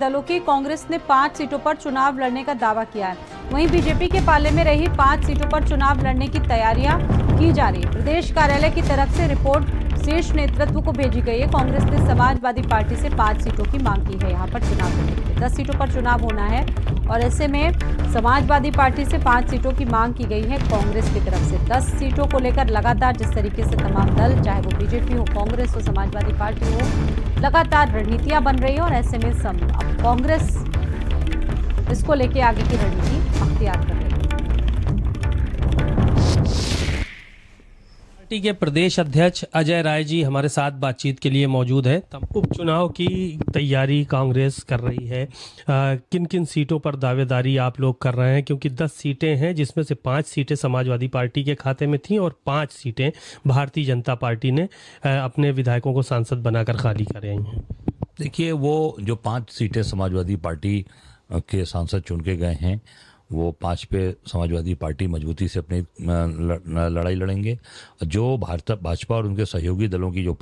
दलों की कांग्रेस ने 5 सीटों पर चुनाव लड़ने का दावा किया है। वहीं बीजेपी के पाले में रही 5 सीटों पर चुनाव लड़ने की तैयारियां की जा रही है। प्रदेश कार्यालय की तरफ से रिपोर्ट शीर्ष नेतृत्व को भेजी गई है। कांग्रेस ने समाजवादी पार्टी से 5 सीटों की मांग की है। यहां पर चुनाव लड़ने के लिए 10 सीटों पर चुनाव होना है और ऐसे में समाजवादी पार्टी से 5 सीटों की मांग की गई है। कांग्रेस की तरफ से 10 सीटों को लेकर लगातार जिस तरीके से तमाम दल, चाहे वो बीजेपी हो, कांग्रेस हो, समाजवादी पार्टी हो, लगातार रणनीतियां बन रही है और ऐसे में अब कांग्रेस इसको लेके आगे की रणनीति अख्तियार कर रही है। पार्टी के प्रदेश अध्यक्ष अजय राय जी हमारे साथ बातचीत के लिए मौजूद है। उपचुनाव की तैयारी कांग्रेस कर रही है, किन किन सीटों पर दावेदारी आप लोग कर रहे हैं? क्योंकि 10 सीटें हैं जिसमें से 5 सीटें समाजवादी पार्टी के खाते में थीं और 5 सीटें भारतीय जनता पार्टी ने अपने विधायकों को सांसद बनाकर खाली कराई हैं। देखिए, वो जो 5 सीटें समाजवादी पार्टी के सांसद चुन के गए हैं, वो 5 पे समाजवादी पार्टी मजबूती से अपनी लड़ाई लड़ेंगे। जो भाजपा और उनके सहयोगी दलों की जो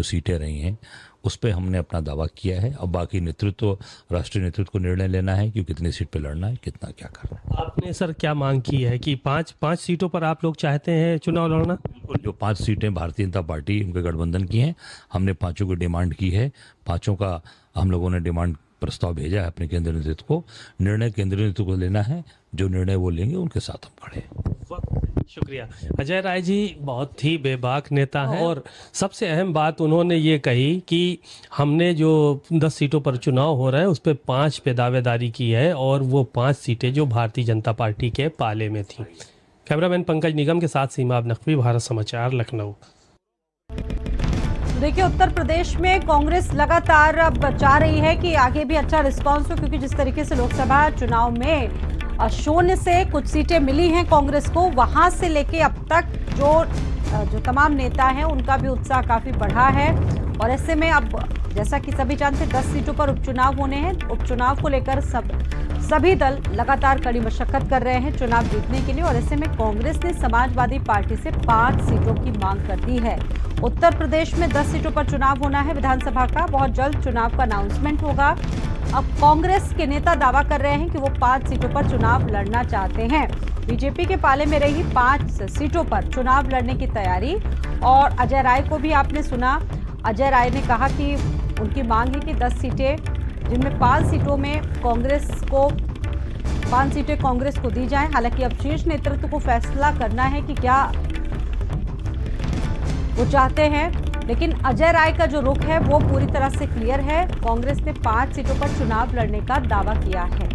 सीटें रही हैं, उस पे हमने अपना दावा किया है। अब बाकी राष्ट्रीय नेतृत्व को निर्णय लेना है कि कितनी सीट पे लड़ना है, कितना क्या करना है। आपने सर क्या मांग की है कि 5 सीटों पर आप लोग चाहते हैं चुनाव लड़ना? बिल्कुल, जो 5 सीटें भारतीय जनता पार्टी उनके गठबंधन की हैं, हमने 5 की डिमांड की है। 5 का हम लोगों ने डिमांड प्रस्ताव भेजा है अपने केंद्रीय नेतृत्व को। निर्णय केंद्रीय नेतृत्व को लेना है, जो निर्णय वो लेंगे उनके साथ हम खड़े हैं। शुक्रिया। अजय राय जी बहुत ही बेबाक नेता हैं और सबसे अहम बात उन्होंने ये कही कि हमने जो 10 सीटों पर चुनाव हो रहा है उस पर 5 पे दावेदारी की है और वो 5 सीटें जो भारतीय जनता पार्टी के पाले में थी। कैमरामैन पंकज निगम के साथ सीमा नकवी, भारत समाचार, लखनऊ। देखिए, उत्तर प्रदेश में कांग्रेस लगातार अब चाह रही है कि आगे भी अच्छा रिस्पांस हो, क्योंकि जिस तरीके से लोकसभा चुनाव में शून्य से कुछ सीटें मिली हैं कांग्रेस को, वहां से लेके अब तक जो तमाम नेता हैं उनका भी उत्साह काफी बढ़ा है। और ऐसे में अब जैसा कि सभी जानते हैं 10 सीटों पर उपचुनाव होने हैं। उपचुनाव को लेकर सभी दल लगातार कड़ी मशक्कत कर रहे हैं चुनाव जीतने के लिए और ऐसे में कांग्रेस ने समाजवादी पार्टी से 5 सीटों की मांग कर दी है। उत्तर प्रदेश में 10 सीटों पर चुनाव होना है विधानसभा का। बहुत जल्द चुनाव का अनाउंसमेंट होगा। अब कांग्रेस के नेता दावा कर रहे हैं कि वो 5 सीटों पर चुनाव लड़ना चाहते हैं। बीजेपी के पाले में रही 5 सीटों पर चुनाव लड़ने की तैयारी। और अजय राय को भी आपने सुना। अजय राय ने कहा कि उनकी मांग है कि 10 सीटें, जिनमें 5 सीटों में 5 सीटें कांग्रेस को दी जाएं। हालांकि अब शीर्ष नेतृत्व को फैसला करना है कि क्या वो चाहते हैं, लेकिन अजय राय का जो रुख है वो पूरी तरह से क्लियर है। कांग्रेस ने 5 सीटों पर चुनाव लड़ने का दावा किया है।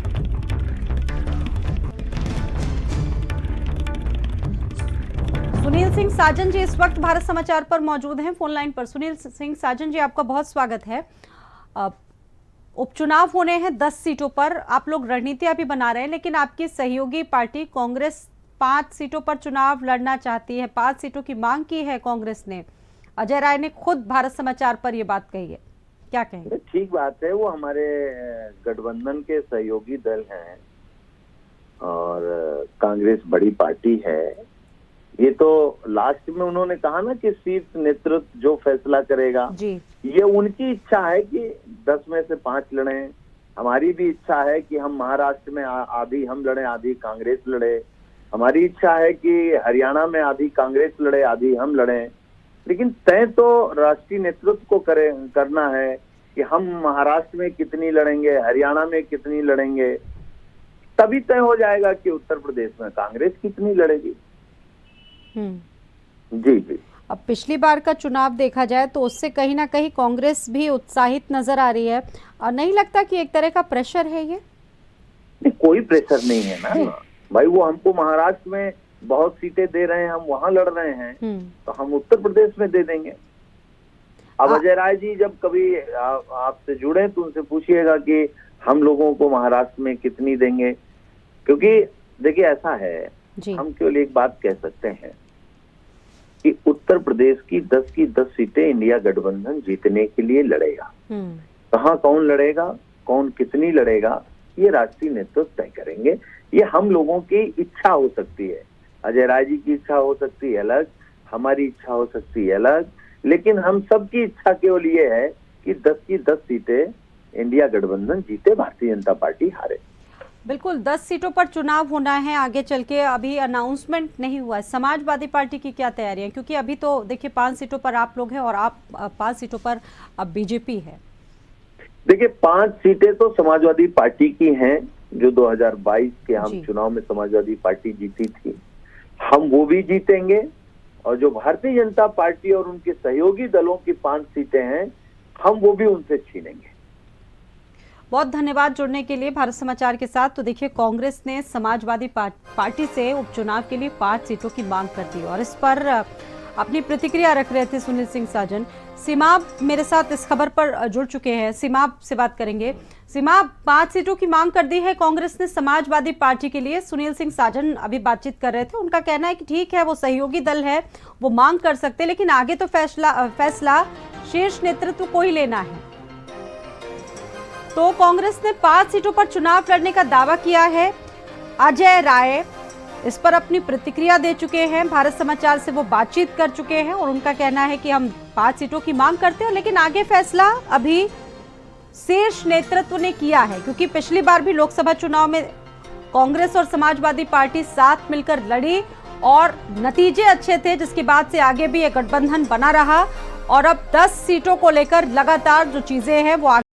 सुनील सिंह साजन जी इस वक्त भारत समाचार पर मौजूद हैं फोन लाइन पर। सुनील सिंह साजन जी, आपका बहुत स्वागत है। उपचुनाव होने हैं 10 सीटों पर, आप लोग रणनीतियां भी बना रहे हैं, लेकिन आपकी सहयोगी पार्टी कांग्रेस 5 सीटों पर चुनाव लड़ना चाहती है। 5 सीटों की मांग की है कांग्रेस ने। अजय राय ने खुद भारत समाचार पर यह बात कही है, क्या कहेंगे? ठीक बात है, वो हमारे गठबंधन के सहयोगी दल हैं और कांग्रेस बड़ी पार्टी है। ये तो लास्ट में उन्होंने कहा ना कि शीर्ष नेतृत्व जो फैसला करेगा जी। ये उनकी इच्छा है कि 10 में से 5 लड़े। हमारी भी इच्छा है कि हम महाराष्ट्र में आधी हम लड़े, आधी कांग्रेस लड़े। हमारी इच्छा है कि हरियाणा में आधी कांग्रेस लड़े, आधी हम लड़े। लेकिन तय तो राष्ट्रीय नेतृत्व को करना है कि हम महाराष्ट्र में कितनी लड़ेंगे, हरियाणा में कितनी लड़ेंगे। तभी तय हो जाएगा कि उत्तर प्रदेश में कांग्रेस कितनी लड़ेगी। जी जी। अब पिछली बार का चुनाव देखा जाए तो उससे कहीं ना कहीं कांग्रेस भी उत्साहित नजर आ रही है, और नहीं लगता कि एक तरह का प्रेशर है ये? कोई प्रेशर नहीं है ना भाई। वो हमको महाराष्ट्र में बहुत सीटें दे रहे हैं, हम वहां लड़ रहे हैं, तो हम उत्तर प्रदेश में दे देंगे। अब अजय राय जी जब कभी आपसे जुड़े तो उनसे पूछिएगा कि हम लोगों को महाराष्ट्र में कितनी देंगे। क्योंकि देखिए ऐसा है, हम केवल एक बात कह सकते हैं कि उत्तर प्रदेश की 10 सीटें इंडिया गठबंधन जीतने के लिए लड़ेगा। कहाँ कौन लड़ेगा, कौन कितनी लड़ेगा, ये राष्ट्रीय नेतृत्व तय करेंगे। ये हम लोगों की इच्छा हो सकती है, अजय राय जी की इच्छा हो सकती है अलग, हमारी इच्छा हो सकती है अलग, लेकिन हम सबकी इच्छा केवल ये है कि 10 की 10 सीटें इंडिया गठबंधन जीते, भारतीय जनता पार्टी हारे। बिल्कुल 10 सीटों पर चुनाव होना है आगे चल के, अभी अनाउंसमेंट नहीं हुआ है। समाजवादी पार्टी की क्या तैयारी है, क्योंकि अभी तो देखिए 5 सीटों पर आप लोग हैं और आप 5 सीटों पर अब बीजेपी है। देखिए 5 सीटें तो समाजवादी पार्टी की हैं, जो 2022 के हम चुनाव में समाजवादी पार्टी जीती थी, हम वो भी जीतेंगे। और जो भारतीय जनता पार्टी और उनके सहयोगी दलों की 5 सीटें हैं, हम वो भी उनसे छीनेंगे। बहुत धन्यवाद जुड़ने के लिए भारत समाचार के साथ। तो देखिए कांग्रेस ने समाजवादी पार्टी से उपचुनाव के लिए 5 सीटों की मांग कर दी और इस पर अपनी प्रतिक्रिया रख रहे थे सुनील सिंह साजन। सीमाब मेरे साथ इस खबर पर जुड़ चुके हैं, सीमाब से बात करेंगे। सीमाब, 5 सीटों की मांग कर दी है कांग्रेस ने समाजवादी पार्टी के लिए। सुनील सिंह साजन अभी बातचीत कर रहे थे, उनका कहना है कि ठीक है वो सहयोगी दल है, वो मांग कर सकते, लेकिन आगे तो फैसला शीर्ष नेतृत्व को ही लेना है। तो कांग्रेस ने 5 सीटों पर चुनाव लड़ने का दावा किया है। अजय राय इस पर अपनी प्रतिक्रिया दे चुके हैं, भारत समाचार से वो बातचीत कर चुके हैं और उनका कहना है कि हम 5 सीटों की मांग करते हैं, लेकिन आगे फैसला अभी शीर्ष नेतृत्व ने किया है, क्योंकि पिछली बार भी लोकसभा चुनाव में कांग्रेस और समाजवादी पार्टी साथ मिलकर लड़ी और नतीजे अच्छे थे, जिसके बाद से आगे भी एक गठबंधन बना रहा और अब 10 सीटों को लेकर लगातार जो चीजें हैं वो